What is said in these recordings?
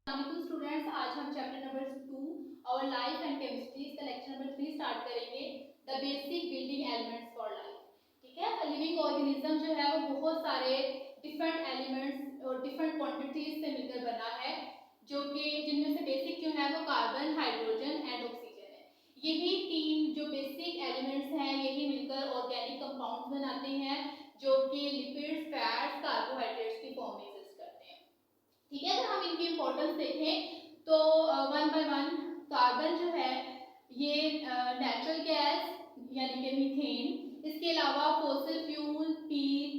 Students, आज हम chapter number 2 our life and chemistry का लेक्चर नंबर 3 स्टार्ट करेंगे। The basic building elements for life. ठीक है, लिविंग ऑर्गेनिज्म जो है वो बहुत सारे डिफरेंट एलिमेंट्स और डिफरेंट क्वांटिटीज से मिलकर बना है, जो कि जिनमें से बेसिक जो है वो कार्बन, हाइड्रोजन एंड ऑक्सीजन है। यही तीन जो बेसिक एलिमेंट्स हैं यही मिलकर ऑर्गेनिक कंपाउंड्स बनाते हैं, जो कि लिपिड्स, फैट्स, कार्बोहाइड्रेट्स की फॉर्म में एग्जिस्ट करते हैं। ठीक है, अगर हम इनकी इंपॉर्टेंस देखें तो वन बाय वन कार्बन जो है ये नेचुरल गैस यानी कि मीथेन, इसके अलावा फॉसिल फ्यूल, पीट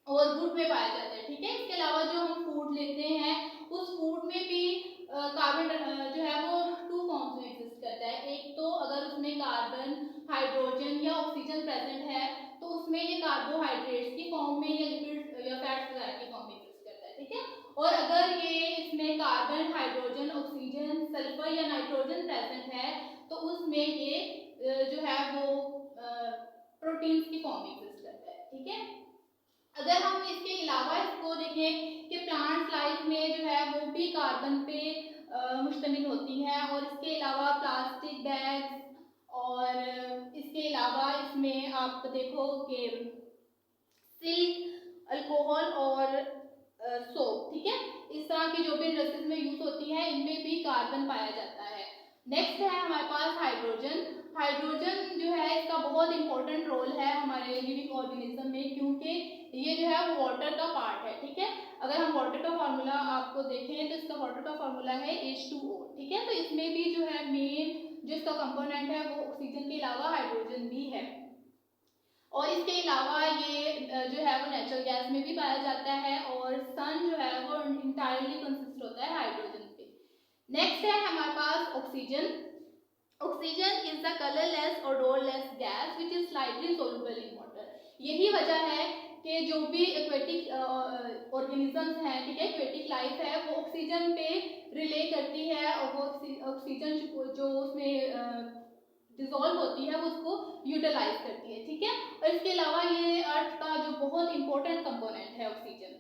और वुड में पाया जाता है। ठीक है, इसके अलावा जो हम फूड लेते हैं उस फूड में भी कार्बन जो है वो टू फॉर्म्स में एग्जिस्ट करता है। एक तो अगर उसमें कार्बन, हाइड्रोजन या ऑक्सीजन प्रेजेंट है तो उसमें ये कार्बोहाइड्रेट्स की फॉर्म में या लिपिड्स या फैट्स वगैरह की फॉर्म में एग्जिस्ट करता है। ठीक है, और अगर ये इसमें कार्बन, हाइड्रोजन, ऑक्सीजन, सल्फर या नाइट्रोजन प्रेजेंट है तो उसमें ये जो है वो प्रोटीन्स की फॉर्म में एग्जिस्ट करता है। ठीक है, अगर हम इसके अलावा इसको देखें कि प्लांट्स लाइफ में जो है वो भी कार्बन पे मुश्तमिल होती है, और इसके अलावा प्लास्टिक बैग्स और इसके अलावा इसमें आप देखो कि सिल्क, अल्कोहल और सोप। ठीक है, इस तरह की जो भी इंडस्ट्रीज में यूज होती है इनमें भी कार्बन पाया जाता है। नेक्स्ट है हमारे पास हाइड्रोजन। हाइड्रोजन जो है इसका बहुत इंपॉर्टेंट रोल है हमारे लिविंग ऑर्गेनिज्म में, क्योंकि ये जो है वो वाटर का पार्ट है। ठीक है, अगर हम वाटर का फार्मूला आपको देखें तो इसका वाटर का फार्मूला है H2O। ठीक है, तो इसमें भी जो है मेन जो इसका कंपोनेंट है वो ऑक्सीजन के अलावा हाइड्रोजन भी है, और इसके अलावा ये जो है वो नेचुरल गैस में भी पाया जाता है, और सन जो है वो इंटायरली कंसिस्ट होता है हाइड्रोजन पे। नेक्स्ट है हमारे पास oxygen. Oxygen is the colourless और odourless gas which is slightly soluble in water. यही वजह है कि जो भी एक्वेटिक ऑर्गेनिजम्स हैं, ठीक है, एक्वेटिक लाइफ है, वो ऑक्सीजन पे रिले करती है, और वो ऑक्सीजन जो उसमें डिजोल्व होती है वो उसको यूटिलाइज करती है। ठीक है, और इसके अलावा ये अर्थ का जो बहुत इंपॉर्टेंट कंपोनेंट है ऑक्सीजन।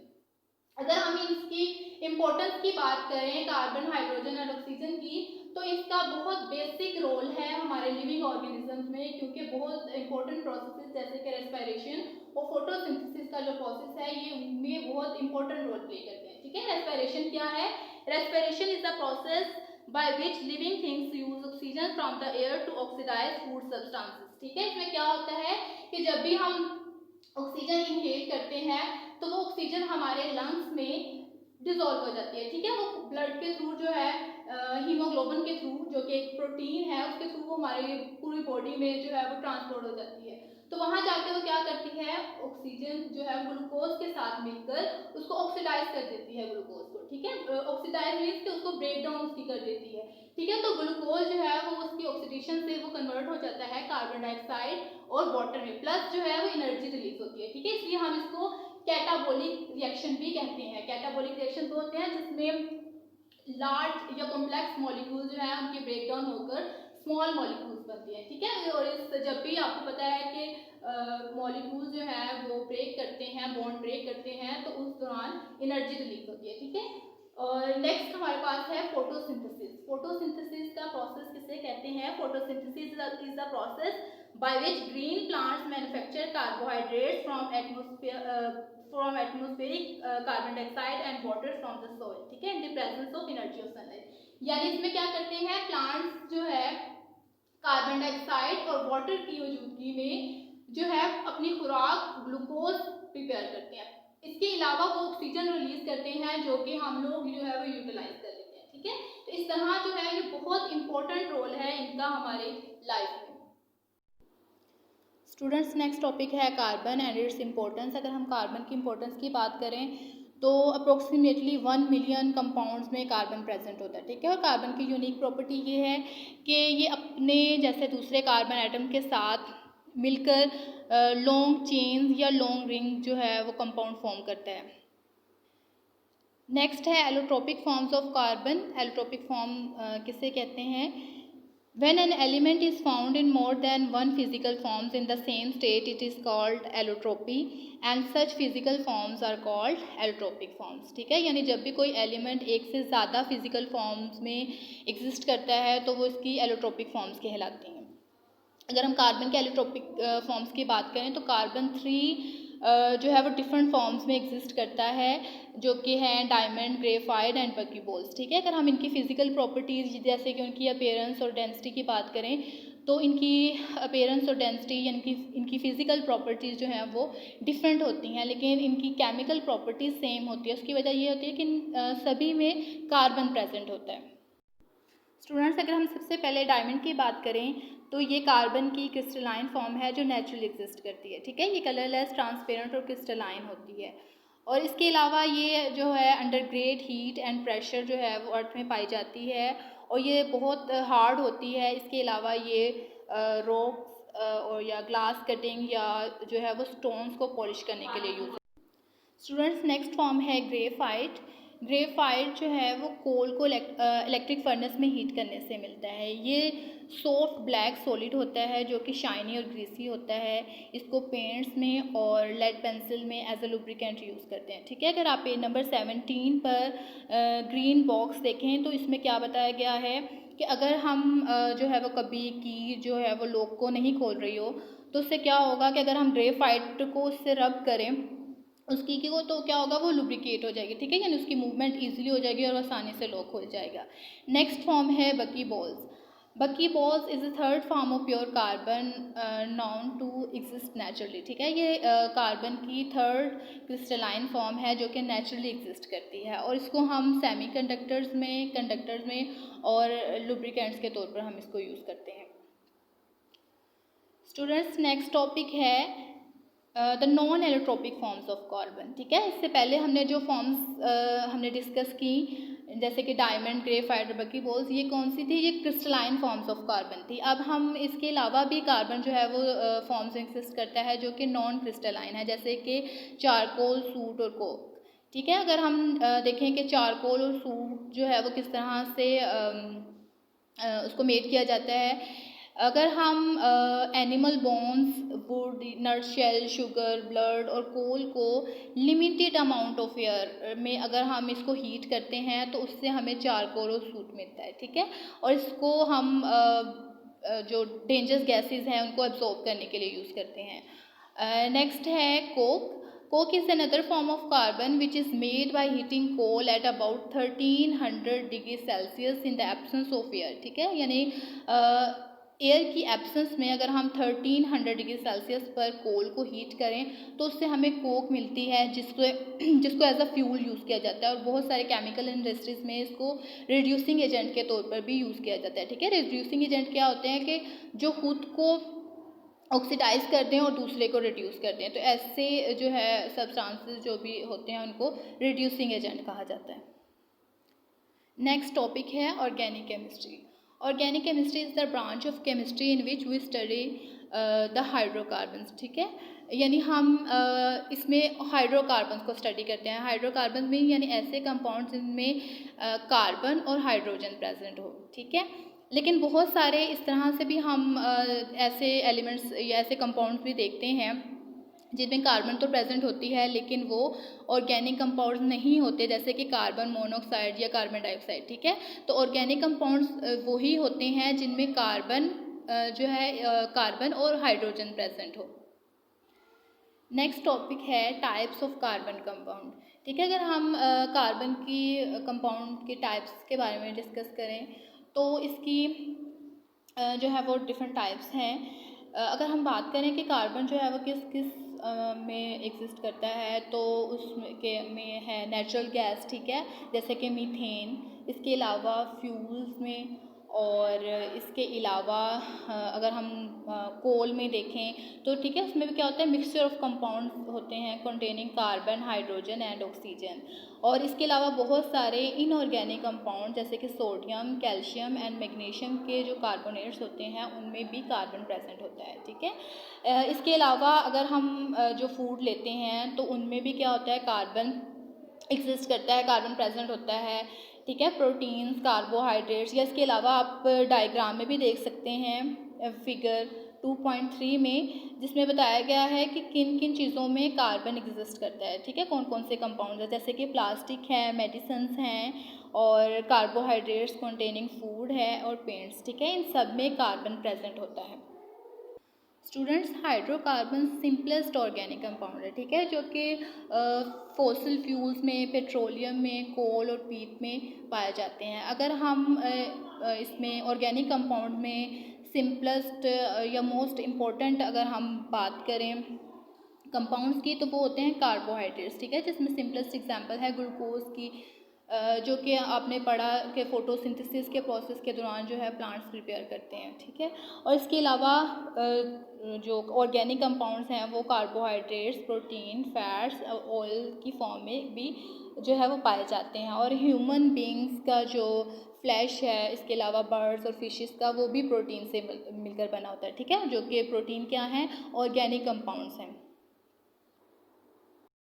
अगर हम इसकी इंपॉर्टेंस की बात करें कार्बन, हाइड्रोजन और ऑक्सीजन की, तो इसका बहुत बेसिक रोल है हमारे लिविंग ऑर्गेनिजम्स में, क्योंकि बहुत इंपॉर्टेंट प्रोसेसेस जैसे कि रेस्पिरेशन और फोटोसिंथेसिस का जो प्रोसेस है ये उनमें बहुत इंपॉर्टेंट रोल प्ले करते हैं। ठीक है, रेस्पिरेशन क्या है? Respiration is the process by which living things use oxygen from the air to oxidize food substances। ठीक है, इसमें क्या होता है कि जब भी हम ऑक्सीजन इनहेल करते हैं तो वो ऑक्सीजन हमारे लंग्स में डिजोल्व हो जाती है। ठीक है, वो ब्लड के थ्रू जो है हीमोग्लोबिन के थ्रू, जो कि एक प्रोटीन है, उसके थ्रू वो हमारी पूरी बॉडी में जो है वो ट्रांसपोर्ट हो जाती है। तो वहां जाके वो क्या करती है, ऑक्सीजन जो है ग्लूकोज के साथ मिलकर उसको ऑक्सीडाइज कर देती है ग्लूकोज को। ठीक है, ऑक्सीडाइज मीन्स कि उसको ब्रेक डाउन उसकी कर देती है। ठीक है, तो ग्लूकोज जो है वो उसकी ऑक्सीडेशन से वो कन्वर्ट हो जाता है कार्बन डाइऑक्साइड और वाटर में, प्लस जो है वो एनर्जी रिलीज होती है। ठीक है, इसलिए हम इसको कैटाबोलिक रिएक्शन भी कहते हैं। कैटाबोलिक रिएक्शन तो होते हैं जिसमें लार्ज या कॉम्प्लेक्स मॉलिक्यूल जो है उनके ब्रेक डाउन होकर स्मॉल मॉलिक्यूल्स बनती है। ठीक है, और इस जब भी आपको पता है कि मॉलिक्यूल जो है वो ब्रेक करते हैं, बॉन्ड ब्रेक करते हैं, तो उस दौरान एनर्जी रिलीज होती है। ठीक है, और नेक्स्ट हमारे पास है फोटोसिंथेसिस। फोटोसिंथेसिस का प्रोसेस किसे कहते हैं? Photosynthesis is the process by which green plants manufacture carbohydrates from atmospheric carbon dioxide and water from the soil. ठीक है, in the presence of energy of sunlight. यानी इसमें क्या करते हैं, प्लांट्स जो है कार्बन डाइऑक्साइड और वाटर की मौजूदगी में जो है अपनी खुराक ग्लूकोज प्रिपेयर करते हैं। इसके अलावा वो ऑक्सीजन रिलीज करते हैं जो कि हम लोग जो है वो यूटिलाइज कर लेते हैं। ठीक है, तो इस तरह जो है ये बहुत इंपॉर्टेंट रोल है इनका हमारे लाइफ में। स्टूडेंट्स, नेक्स्ट टॉपिक है कार्बन एंड इट्स इम्पोर्टेंस। अगर हम कार्बन की इम्पोर्टेंस की बात करें तो अप्रोक्सीमेटली 1 मिलियन कंपाउंड्स में कार्बन प्रेजेंट होता है। ठीक है, और कार्बन की यूनिक प्रॉपर्टी ये है कि ये अपने जैसे दूसरे कार्बन एटम के साथ मिलकर लॉन्ग चेन्स या लॉन्ग रिंग जो है वो कंपाउंड फॉर्म करता है। नेक्स्ट है allotropic forms of carbon. Allotropic form किसे कहते हैं? When an element is found in more than one physical forms in the same state, it is called allotropy and such physical forms are called allotropic forms. ठीक है, यानी जब भी कोई element एक से ज़्यादा फिजिकल फॉर्म्स में एग्जिस्ट करता है तो वो इसकी एलोट्रोपिक फॉर्म्स कहलाती हैं. अगर हम कार्बन के एलोट्रोपिक फॉर्म्स की बात करें तो कार्बन 3 जो है वो डिफरेंट फॉर्म्स में एग्जिस्ट करता है, जो कि हैं डायमंड, ग्रेफाइट एंड बकीबॉल्स. ठीक है, अगर हम इनकी फिजिकल प्रॉपर्टीज़ जैसे कि उनकी अपीयरेंस और डेंसिटी की बात करें तो इनकी अपीयरेंस और डेंसिटी यानी इनकी फिजिकल प्रॉपर्टीज़ जो हैं वो डिफरेंट होती हैं, लेकिन इनकी केमिकल प्रॉपर्टीज़ सेम होती है. उसकी वजह ये होती है कि सभी में कार्बन प्रेजेंट होता है. स्टूडेंट्स, अगर हम सबसे पहले डायमंड की बात करें तो ये कार्बन की क्रिस्टलाइन फॉर्म है जो नेचुरली एग्जिस्ट करती है. ठीक है, ये कलरलेस, ट्रांसपेरेंट और क्रिस्टलाइन होती है. और इसके अलावा ये जो है under great heat and pressure जो है वो अर्थ में पाई जाती है और ये बहुत हार्ड होती है. इसके अलावा ये रॉक्स और या ग्लास कटिंग या जो है वो स्टोन्स को पॉलिश करने के लिए यूज़. स्टूडेंट्स, नेक्स्ट फॉर्म है ग्रेफाइट. ग्रेफाइट जो है वो कोल को इलेक्ट्रिक फर्नेस में हीट करने से मिलता है. ये सॉफ्ट ब्लैक सॉलिड होता है जो कि शाइनी और ग्रीसी होता है. इसको पेंट्स में और लेड पेंसिल में एज अ लुब्रिकेंट यूज़ करते हैं. ठीक है, अगर आप पेज नंबर 17 पर ग्रीन बॉक्स देखें तो इसमें क्या बताया गया है कि अगर हम जो है वो कभी की जो है वो लॉक को नहीं खोल रही हो तो उससे क्या होगा कि अगर हम ग्रेफाइट को उससे रब करें उसकी की को तो क्या होगा, वो लुब्रिकेट हो जाएगी. ठीक है, यानी उसकी मूवमेंट ईजिली हो जाएगी और आसानी से लॉक हो जाएगा. नेक्स्ट फॉर्म है buckyballs. Buckyballs is the third form of pure carbon known to exist naturally. ठीक है, ये कार्बन की थर्ड क्रिस्टलाइन फॉर्म है जो कि नेचुरली एग्जिस्ट करती है और इसको हम सेमी कंडक्टर्स में और लुब्रिकेंट्स के तौर पर हम इसको यूज़ करते हैं. स्टूडेंट्स, नेक्स्ट टॉपिक है the non allotropic forms of carbon. ठीक है, इससे पहले हमने जो फॉर्म्स हमने डिस्कस की जैसे कि डायमंड, ग्रेफाइट और बकीबॉल्स, ये कौन सी थी, ये क्रिस्टलाइन फॉर्म्स ऑफ कार्बन थी. अब हम इसके अलावा भी कार्बन जो है वो फॉर्म्स एग्जिस्ट करता है जो कि नॉन क्रिस्टलाइन है, जैसे कि चारकोल, सूट और कोक. ठीक है, अगर हम देखें कि चारकोल और सूट जो है वो किस तरह से उसको मेड किया जाता है. अगर हम animal bones, wood, nut shell, sugar, blood और कोल को लिमिटेड अमाउंट ऑफ एयर में अगर हम इसको हीट करते हैं तो उससे हमें चारकोल और सूट मिलता है. ठीक है, और इसको हम जो डेंजरस गैसेस हैं उनको एब्जॉर्ब करने के लिए यूज़ करते हैं. नेक्स्ट है Coke. Coke is another form of carbon which is made by heating coal at about 1300 degree Celsius in the absence of air. ठीक है, यानी एयर की एब्सेंस में अगर हम 1300 डिग्री सेल्सियस पर कोल को हीट करें तो उससे हमें कोक मिलती है जिसको एज अ फ्यूल यूज़ किया जाता है और बहुत सारे केमिकल इंडस्ट्रीज़ में इसको रिड्यूसिंग एजेंट के तौर पर भी यूज़ किया जाता है. ठीक है, रिड्यूसिंग एजेंट क्या होते हैं कि जो खुद को ऑक्सीडाइज करते हैं और दूसरे को रिड्यूस करते हैं, तो ऐसे जो है सब्सटेंसेस जो भी होते हैं उनको रिड्यूसिंग एजेंट कहा जाता है. नेक्स्ट टॉपिक है organic chemistry. Organic chemistry is the branch of chemistry in which we study the hydrocarbons. ठीक है, यानी हम इसमें हाइड्रोकार्बन्स को स्टडी करते हैं. हाइड्रोकार्बन में यानी ऐसे कंपाउंड्स जिनमें कार्बन और हाइड्रोजन प्रेजेंट हो. ठीक है, लेकिन बहुत सारे इस तरह से भी हम ऐसे एलिमेंट्स या ऐसे कंपाउंड्स भी देखते हैं जिनमें कार्बन तो प्रेजेंट होती है लेकिन वो ऑर्गेनिक कंपाउंड्स नहीं होते, जैसे कि कार्बन मोनोऑक्साइड या कार्बन डाइऑक्साइड. ठीक है, तो ऑर्गेनिक कंपाउंड्स वही होते हैं जिनमें कार्बन जो है कार्बन और हाइड्रोजन प्रेजेंट हो. नेक्स्ट टॉपिक है टाइप्स ऑफ कार्बन कंपाउंड. ठीक है, अगर हम कार्बन की कंपाउंड के टाइप्स के बारे में डिस्कस करें तो इसकी जो है वो डिफरेंट टाइप्स हैं. अगर हम बात करें कि कार्बन जो है वो किस किस में एग्जिस्ट करता है तो में है नेचुरल गैस. ठीक है, जैसे कि मीथेन. इसके अलावा फ्यूल्स में और इसके अलावा अगर हम कोल में देखें तो ठीक है उसमें भी क्या होता है, मिक्सचर ऑफ कंपाउंड्स होते हैं containing carbon, hydrogen and oxygen. और इसके अलावा बहुत सारे इनऑर्गेनिक कंपाउंड जैसे कि सोडियम, कैल्शियम एंड मैग्नीशियम के जो कार्बोनेट्स होते हैं उनमें भी कार्बन प्रेजेंट होता है. ठीक है, इसके अलावा अगर हम जो फूड लेते हैं तो उनमें भी क्या होता है, कार्बन एग्जिस्ट करता है, कार्बन प्रेजेंट होता है, ठीक है। प्रोटीन्स, कार्बोहाइड्रेट्स, या इसके अलावा आप डायग्राम में भी देख सकते हैं फिगर 2.3 में, जिसमें बताया गया है कि किन किन चीज़ों में कार्बन एग्जिस्ट करता है, ठीक है, कौन कौन से कंपाउंड है, जैसे कि प्लास्टिक है, मेडिसिन्स हैं, और कार्बोहाइड्रेट्स कंटेनिंग फूड है, और पेंट्स, ठीक है, इन सब में कार्बन प्रेजेंट होता है। Students, hydrocarbon simplest organic compound है, ठीक है, जो कि फॉसिल फ्यूल्स में, पेट्रोलियम में, कोल और पीट में पाए जाते हैं। अगर हम इसमें ऑर्गेनिक कंपाउंड में सिंपलेस्ट या मोस्ट इम्पोर्टेंट अगर हम बात करें कंपाउंड्स की, तो वो होते हैं कार्बोहाइड्रेट्स, ठीक है, जिसमें सिंपलेस्ट एग्जांपल है ग्लूकोज की, जो कि आपने पढ़ा कि फोटोसिंथेसिस के प्रोसेस के दौरान जो है प्लांट्स प्रिपेयर करते हैं, ठीक है। और इसके अलावा जो ऑर्गेनिक कंपाउंड्स हैं वो कार्बोहाइड्रेट्स, प्रोटीन, फैट्स, ऑयल की फॉर्म में भी जो है वो पाए जाते हैं। और ह्यूमन बींग्स का जो फ्लैश है, इसके अलावा बर्ड्स और फिशेस का, वो भी प्रोटीन से मिलकर बना होता है, ठीक है, जो कि प्रोटीन क्या है, ऑर्गेनिक कंपाउंड्स हैं।